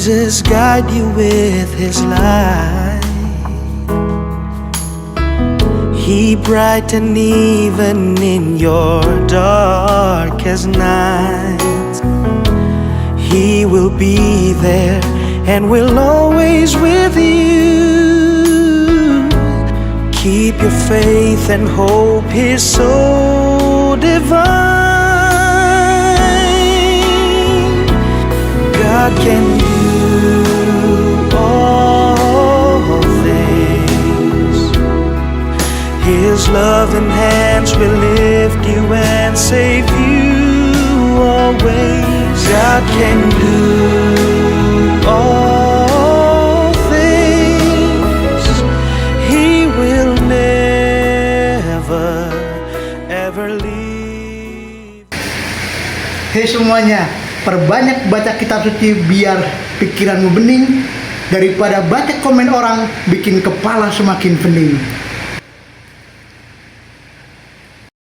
Jesus guide you with His light. He brighten even in your darkest nights. He will be there and will always with you. Keep your faith and hope is so divine. God can do all things. His loving hands will lift you and save you always. God can do all things. He will never ever leave. Hei semuanya, perbanyak baca kitab suci biar pikiranmu bening, daripada baca komen orang bikin kepala semakin pening.